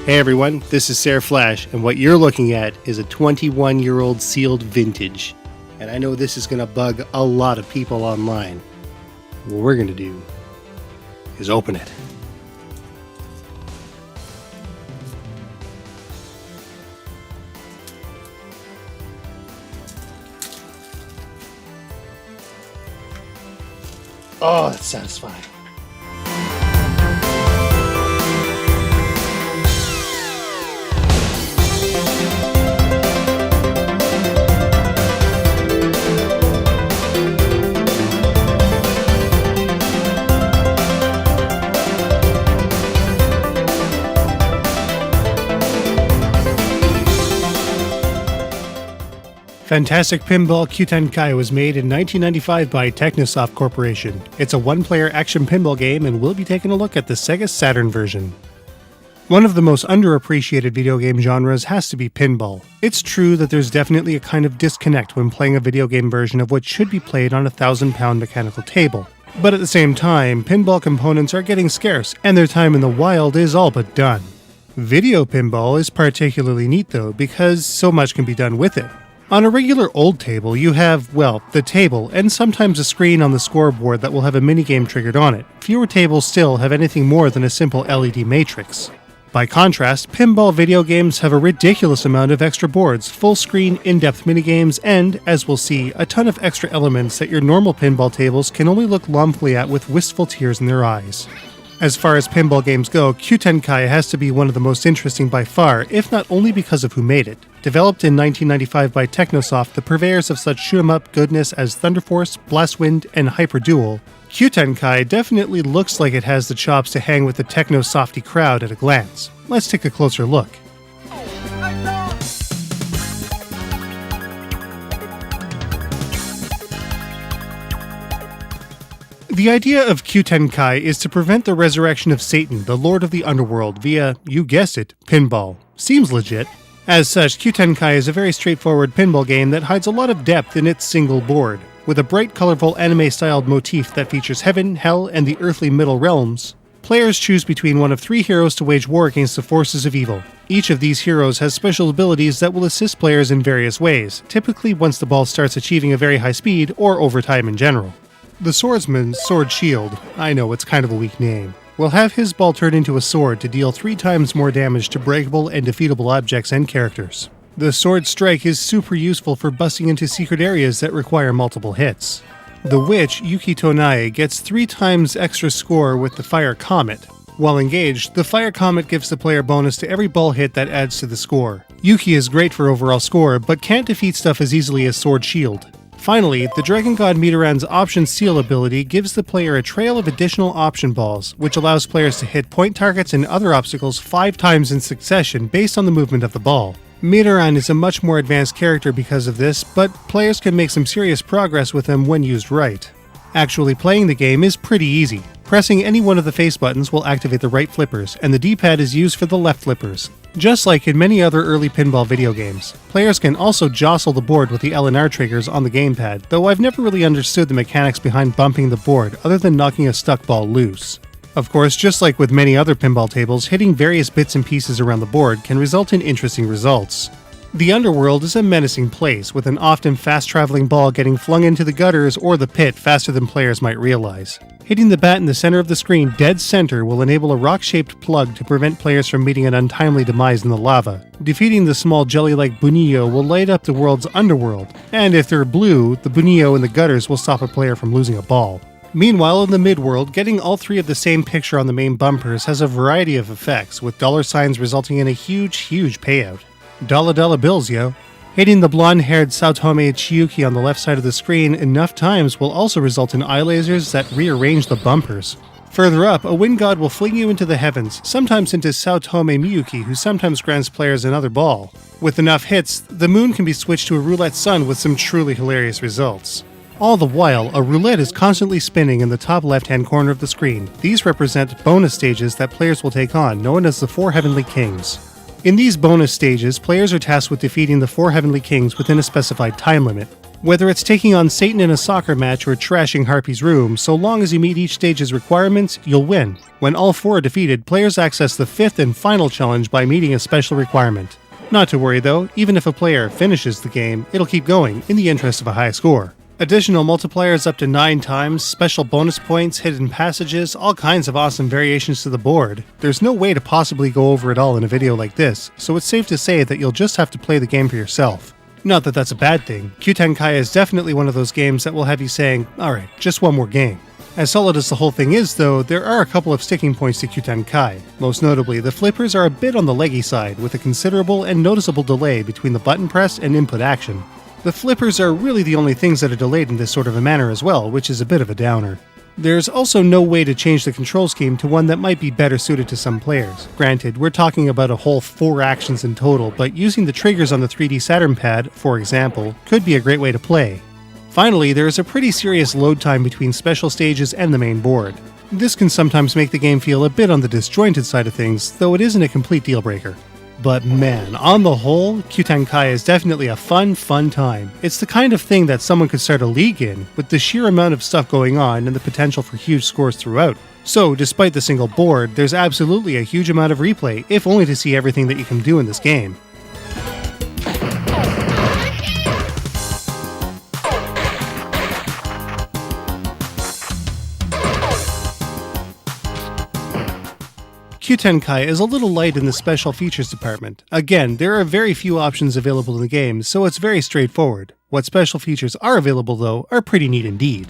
Hey everyone, this is Sarah Flash, and what you're looking at is a 21-year-old sealed vintage. And I know this is going to bug a lot of people online. What we're going to do is open it. Oh, that's satisfying. Fantasic Pinball Kyuutenkai was made in 1995 by Tecno Soft Corporation. It's a one-player action pinball game, and we'll be taking a look at the Sega Saturn version. One of the most underappreciated video game genres has to be pinball. It's true that there's definitely a kind of disconnect when playing a video game version of what should be played on a 1,000-pound mechanical table. But at the same time, pinball components are getting scarce, and their time in the wild is all but done. Video pinball is particularly neat though, because so much can be done with it. On a regular old table, you have, well, the table, and sometimes a screen on the scoreboard that will have a minigame triggered on it. Fewer tables still have anything more than a simple LED matrix. By contrast, pinball video games have a ridiculous amount of extra boards, full-screen, in-depth minigames, and, as we'll see, a ton of extra elements that your normal pinball tables can only look longfully at with wistful tears in their eyes. As far as pinball games go, Kyuutenkai has to be one of the most interesting by far, if not only because of who made it. Developed in 1995 by Tecno Soft, the purveyors of such shoot-'em-up goodness as Thunder Force, Blast Wind, and Hyper Duel, Kyuutenkai definitely looks like it has the chops to hang with the Tecno Softy crowd at a glance. Let's take a closer look. The idea of Kyuutenkai is to prevent the resurrection of Satan, the Lord of the Underworld, via, you guessed it, pinball. Seems legit. As such, Kyuutenkai is a very straightforward pinball game that hides a lot of depth in its single board. With a bright, colorful anime-styled motif that features heaven, hell, and the earthly middle realms, players choose between one of three heroes to wage war against the forces of evil. Each of these heroes has special abilities that will assist players in various ways, typically once the ball starts achieving a very high speed or over time in general. The swordsman's sword shield, I know it's kind of a weak name, will have his ball turned into a sword to deal 3 times more damage to breakable and defeatable objects and characters. The sword strike is super useful for busting into secret areas that require multiple hits. The witch, Yuki Tonae, gets 3 times extra score with the fire comet. While engaged, the fire comet gives the player bonus to every ball hit that adds to the score. Yuki is great for overall score, but can't defeat stuff as easily as sword shield. Finally, the Dragon God Meteran's Option Seal ability gives the player a trail of additional option balls, which allows players to hit point targets and other obstacles 5 times in succession based on the movement of the ball. Meteran is a much more advanced character because of this, but players can make some serious progress with him when used right. Actually playing the game is pretty easy. Pressing any one of the face buttons will activate the right flippers, and the D-pad is used for the left flippers. Just like in many other early pinball video games, players can also jostle the board with the L and R triggers on the gamepad, though I've never really understood the mechanics behind bumping the board other than knocking a stuck ball loose. Of course, just like with many other pinball tables, hitting various bits and pieces around the board can result in interesting results. The underworld is a menacing place, with an often fast-traveling ball getting flung into the gutters or the pit faster than players might realize. Hitting the bat in the center of the screen dead center will enable a rock-shaped plug to prevent players from meeting an untimely demise in the lava. Defeating the small jelly-like bunio will light up the world's underworld, and if they're blue, the bunio in the gutters will stop a player from losing a ball. Meanwhile, in the midworld, getting all 3 of the same picture on the main bumpers has a variety of effects, with dollar signs resulting in a huge payout. Dollar bills, yo. Hitting the blonde-haired Saotome Chiyuki on the left side of the screen enough times will also result in eye lasers that rearrange the bumpers. Further up, a wind god will fling you into the heavens, sometimes into Saotome Miyuki, who sometimes grants players another ball. With enough hits, the moon can be switched to a roulette sun with some truly hilarious results. All the while, a roulette is constantly spinning in the top left-hand corner of the screen. These represent bonus stages that players will take on, known as the 4 Heavenly Kings. In these bonus stages, players are tasked with defeating the 4 Heavenly Kings within a specified time limit. Whether it's taking on Satan in a soccer match or trashing Harpy's room, so long as you meet each stage's requirements, you'll win. When all 4 are defeated, players access the 5th and final challenge by meeting a special requirement. Not to worry though, even if a player finishes the game, it'll keep going in the interest of a high score. Additional multipliers up to 9 times, special bonus points, hidden passages, all kinds of awesome variations to the board. There's no way to possibly go over it all in a video like this, so it's safe to say that you'll just have to play the game for yourself. Not that that's a bad thing. Kyuutenkai is definitely one of those games that will have you saying, alright, just one more game. As solid as the whole thing is though, there are a couple of sticking points to Kyuutenkai. Most notably, the flippers are a bit on the leggy side, with a considerable and noticeable delay between the button press and input action. The flippers are really the only things that are delayed in this sort of a manner as well, which is a bit of a downer. There's also no way to change the control scheme to one that might be better suited to some players. Granted, we're talking about a whole 4 actions in total, but using the triggers on the 3D Saturn pad, for example, could be a great way to play. Finally, there is a pretty serious load time between special stages and the main board. This can sometimes make the game feel a bit on the disjointed side of things, though it isn't a complete deal breaker. But man, on the whole, Kyuutenkai is definitely a fun time. It's the kind of thing that someone could start a league in, with the sheer amount of stuff going on and the potential for huge scores throughout. So, despite the single board, there's absolutely a huge amount of replay, if only to see everything that you can do in this game. Kyuutenkai is a little light in the special features department. Again, there are very few options available in the game, so it's very straightforward. What special features are available though are pretty neat indeed.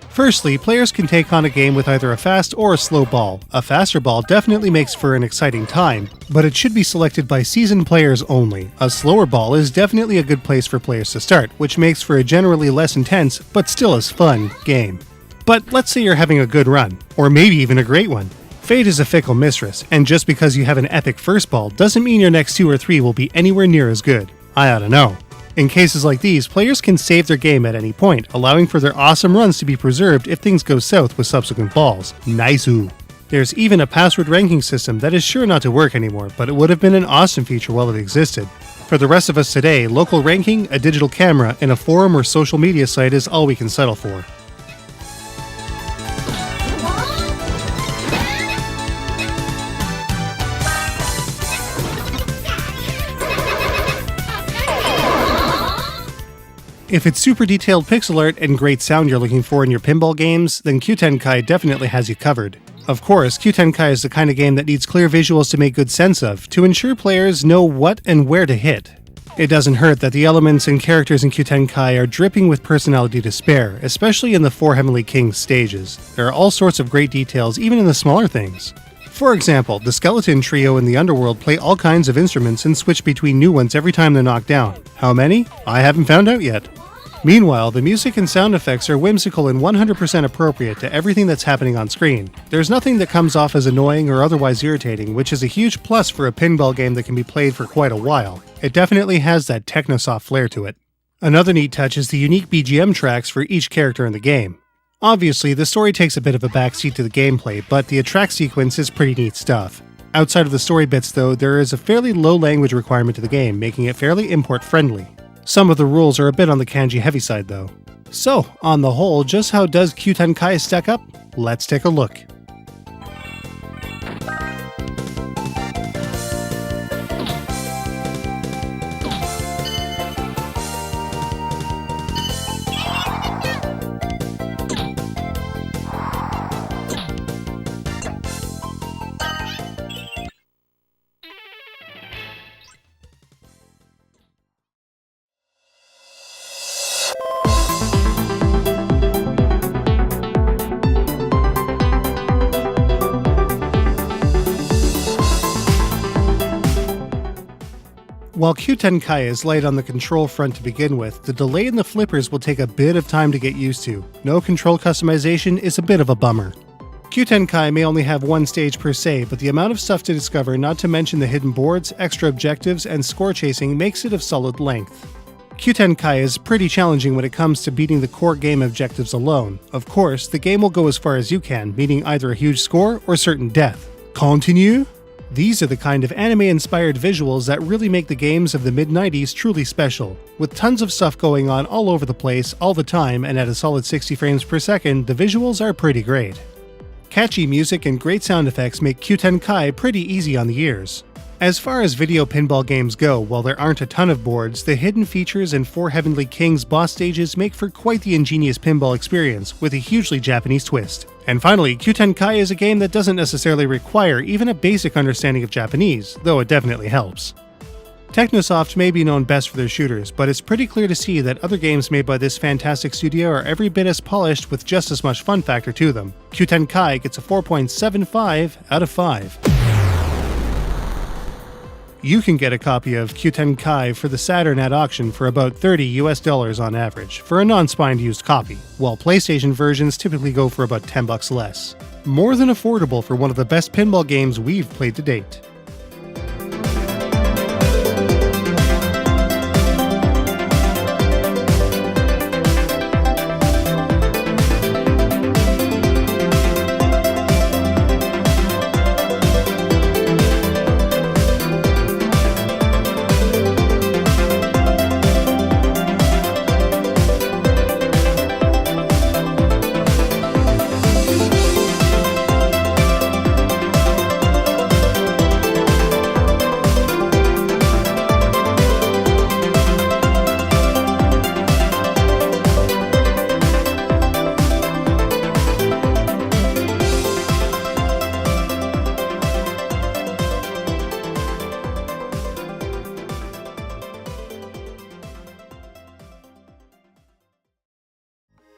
Firstly, players can take on a game with either a fast or a slow ball. A faster ball definitely makes for an exciting time, but it should be selected by seasoned players only. A slower ball is definitely a good place for players to start, which makes for a generally less intense, but still as fun, game. But let's say you're having a good run, or maybe even a great one. Fate is a fickle mistress, and just because you have an epic first ball doesn't mean your next 2 or 3 will be anywhere near as good. I oughta know. In cases like these, players can save their game at any point, allowing for their awesome runs to be preserved if things go south with subsequent balls. Nice-oo. There's even a password ranking system that is sure not to work anymore, but it would have been an awesome feature while it existed. For the rest of us today, local ranking, a digital camera, and a forum or social media site is all we can settle for. If it's super detailed pixel art and great sound you're looking for in your pinball games, then Kyuutenkai definitely has you covered. Of course, Kyuutenkai is the kind of game that needs clear visuals to make good sense of, to ensure players know what and where to hit. It doesn't hurt that the elements and characters in Kyuutenkai are dripping with personality to spare, especially in the 4 Heavenly Kings stages. There are all sorts of great details even in the smaller things. For example, the skeleton trio in the underworld play all kinds of instruments and switch between new ones every time they're knocked down. How many? I haven't found out yet. Meanwhile, the music and sound effects are whimsical and 100% appropriate to everything that's happening on screen. There's nothing that comes off as annoying or otherwise irritating, which is a huge plus for a pinball game that can be played for quite a while. It definitely has that Tecno Soft flair to it. Another neat touch is the unique BGM tracks for each character in the game. Obviously, the story takes a bit of a backseat to the gameplay, but the attract sequence is pretty neat stuff. Outside of the story bits though, there is a fairly low language requirement to the game, making it fairly import-friendly. Some of the rules are a bit on the kanji heavy side though. So, on the whole, just how does Kyuutenkai stack up? Let's take a look. While Kyuutenkai is light on the control front to begin with, the delay in the flippers will take a bit of time to get used to. No control customization is a bit of a bummer. Kyuutenkai may only have one stage per se, but the amount of stuff to discover, not to mention the hidden boards, extra objectives, and score chasing makes it of solid length. Kyuutenkai is pretty challenging when it comes to beating the core game objectives alone. Of course, the game will go as far as you can, meaning either a huge score or certain death. Continue? These are the kind of anime-inspired visuals that really make the games of the mid-90s truly special. With tons of stuff going on all over the place, all the time, and at a solid 60 frames per second, the visuals are pretty great. Catchy music and great sound effects make Kyuutenkai pretty easy on the ears. As far as video pinball games go, while there aren't a ton of boards, the hidden features and 4 Heavenly Kings boss stages make for quite the ingenious pinball experience, with a hugely Japanese twist. And finally, Kyuutenkai is a game that doesn't necessarily require even a basic understanding of Japanese, though it definitely helps. Tecno Soft may be known best for their shooters, but it's pretty clear to see that other games made by this fantastic studio are every bit as polished with just as much fun factor to them. Kyuutenkai gets a 4.75 out of 5. You can get a copy of Kyuutenkai for the Saturn at auction for about $30 on average, for a non-spined used copy, while PlayStation versions typically go for about $10 less. More than affordable for one of the best pinball games we've played to date.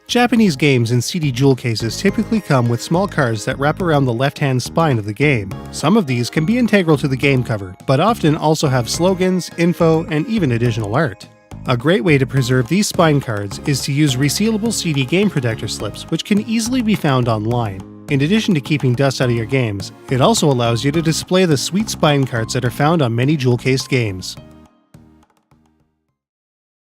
Japanese games in CD jewel cases typically come with small cards that wrap around the left-hand spine of the game. Some of these can be integral to the game cover, but often also have slogans, info, and even additional art. A great way to preserve these spine cards is to use resealable CD game protector slips, which can easily be found online. In addition to keeping dust out of your games, it also allows you to display the sweet spine cards that are found on many jewel-cased games.